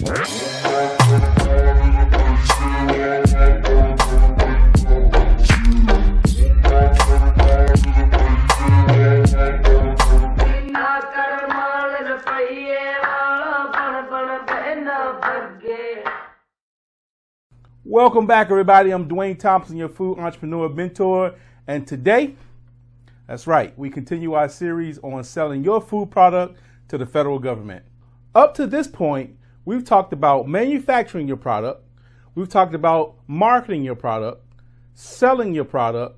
Welcome back, everybody. I'm Duane Thompson, your food entrepreneur mentor. And today, that's right, we continue our series on selling your food product to the federal government. Up to this point, we've talked about manufacturing your product. We've talked about marketing your product, selling your product,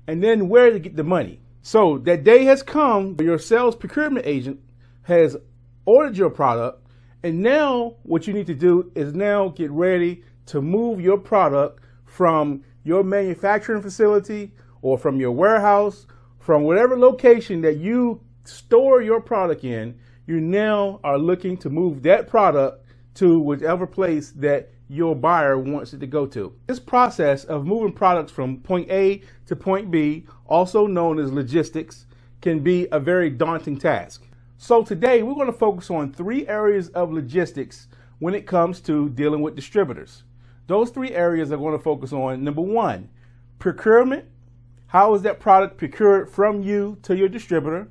and then where to get the money. So that day has come where your sales procurement agent has ordered your product. And now what you need to do is now get ready to move your product from your manufacturing facility or from your warehouse, from whatever location that you store your product in. You now are looking to move that product to whichever place that your buyer wants it to go to. This process of moving products from point A to point B, also known as logistics, can be a very daunting task. So today we're going to focus on 3 areas of logistics when it comes to dealing with distributors. Those 3 areas are going to focus on, number 1, procurement. How is that product procured from you to your distributor?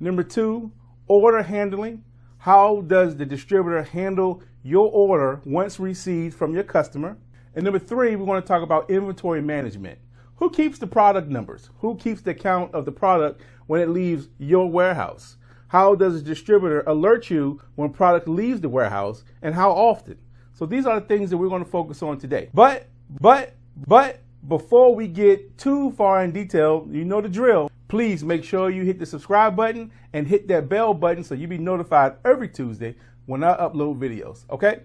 Number 2, order handling. How does the distributor handle your order once received from your customer? And number 3, we want to talk about inventory management. Who keeps the product numbers? Who keeps the count of the product when it leaves your warehouse? How does the distributor alert you when product leaves the warehouse, and how often? So these are the things that we're going to focus on today. But before we get too far in detail, you know the drill. Please make sure you hit the subscribe button and hit that bell button so you'll be notified every Tuesday when I upload videos, okay?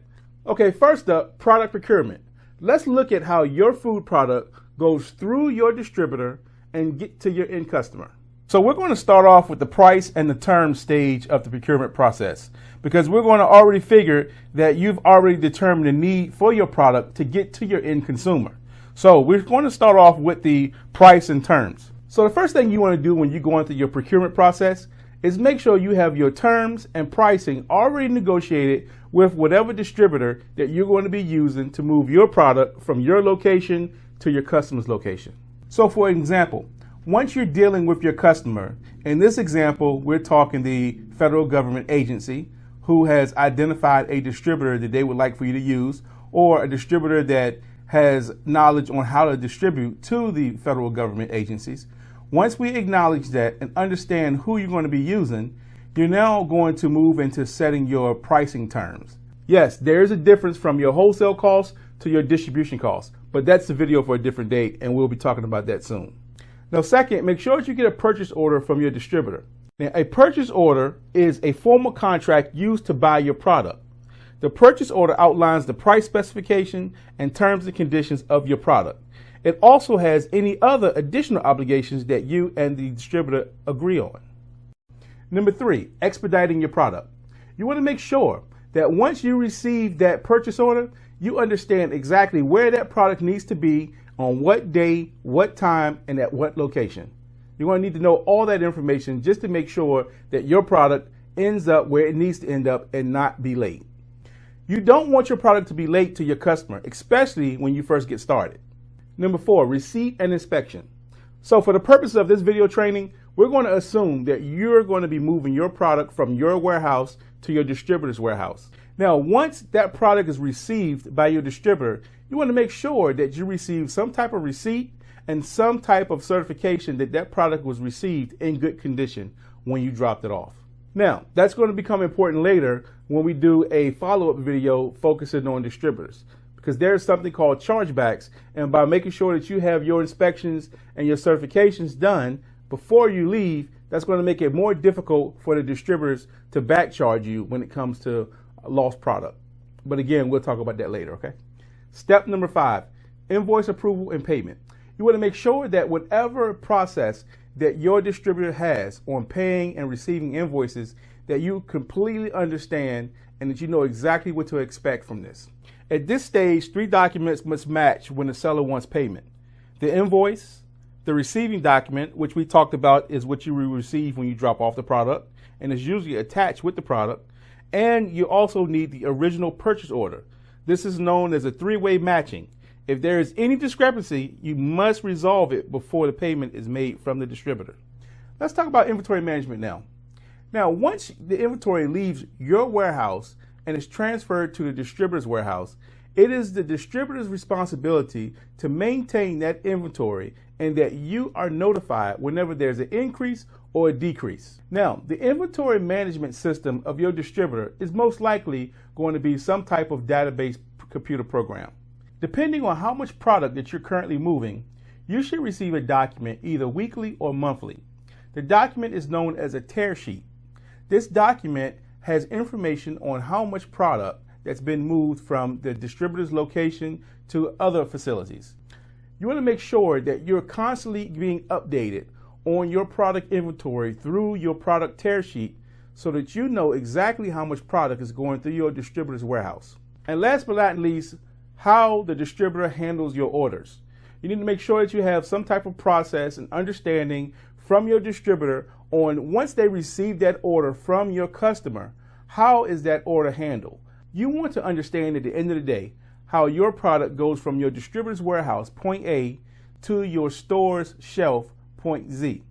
Okay, first up, product procurement. Let's look at how your food product goes through your distributor and get to your end customer. So we're going to start off with the price and the term stage of the procurement process, because we're going to already figure that you've already determined the need for your product to get to your end consumer. So we're going to start off with the price and terms. So the first thing you want to do when you go into your procurement process is make sure you have your terms and pricing already negotiated with whatever distributor that you're going to be using to move your product from your location to your customer's location. So for example, once you're dealing with your customer, in this example, we're talking the federal government agency who has identified a distributor that they would like for you to use, or a distributor that has knowledge on how to distribute to the federal government agencies. Once we acknowledge that and understand who you're going to be using, you're now going to move into setting your pricing terms. Yes, there's a difference from your wholesale costs to your distribution costs, but that's the video for a different date, and we'll be talking about that soon. Now, second, make sure that you get a purchase order from your distributor. Now, a purchase order is a formal contract used to buy your product. The purchase order outlines the price specification and terms and conditions of your product. It also has any other additional obligations that you and the distributor agree on. Number 3, expediting your product. You want to make sure that once you receive that purchase order, you understand exactly where that product needs to be, on what day, what time, and at what location. You're going to need to know all that information just to make sure that your product ends up where it needs to end up and not be late. You don't want your product to be late to your customer, especially when you first get started. Number 4, receipt and inspection. So for the purpose of this video training, we're going to assume that you're going to be moving your product from your warehouse to your distributor's warehouse. Now, once that product is received by your distributor, you want to make sure that you receive some type of receipt and some type of certification that that product was received in good condition when you dropped it off. Now, that's going to become important later when we do a follow-up video focusing on distributors, because there's something called chargebacks, and by making sure that you have your inspections and your certifications done before you leave, that's going to make it more difficult for the distributors to back charge you when it comes to a lost product. But again, we'll talk about that later, okay? Step number 5, invoice approval and payment. You want to make sure that whatever process that your distributor has on paying and receiving invoices, that you completely understand and that you know exactly what to expect from this. At this stage, 3 documents must match when the seller wants payment. The invoice, the receiving document, which we talked about is what you will receive when you drop off the product and is usually attached with the product, And you also need the original purchase order. This is known as a three-way matching. If there is any discrepancy, you must resolve it before the payment is made from the distributor. Let's talk about inventory management now. Now, once the inventory leaves your warehouse and is transferred to the distributor's warehouse, it is the distributor's responsibility to maintain that inventory and that you are notified whenever there's an increase or a decrease. Now, the inventory management system of your distributor is most likely going to be some type of database computer program. Depending on how much product that you're currently moving, you should receive a document either weekly or monthly. The document is known as a tear sheet. This document has information on how much product that's been moved from the distributor's location to other facilities. You want to make sure that you're constantly being updated on your product inventory through your product tear sheet so that you know exactly how much product is going through your distributor's warehouse. And last but not least, how the distributor handles your orders. You need to make sure that you have some type of process and understanding from your distributor on once they receive that order from your customer, how is that order handled? You want to understand at the end of the day how your product goes from your distributor's warehouse, point A, to your store's shelf, point Z,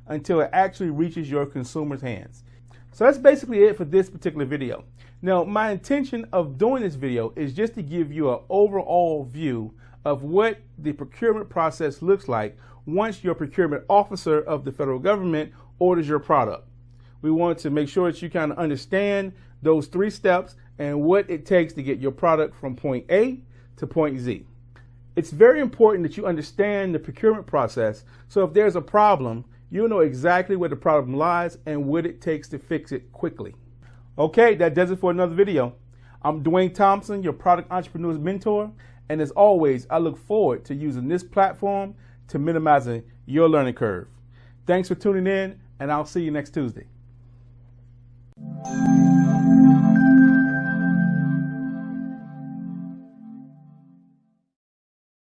until it actually reaches your consumer's hands. So that's basically it for this particular video. Now, my intention of doing this video is just to give you an overall view of what the procurement process looks like once your procurement officer of the federal government orders your product. We want to make sure that you kind of understand those 3 steps and what it takes to get your product from point A to point Z. It's very important that you understand the procurement process, so if there's a problem, you'll know exactly where the problem lies and what it takes to fix it quickly. Okay, that does it for another video. I'm Duane Thompson, your product entrepreneur's mentor, and as always, I look forward to using this platform to minimizing your learning curve. Thanks for tuning in, and I'll see you next Tuesday.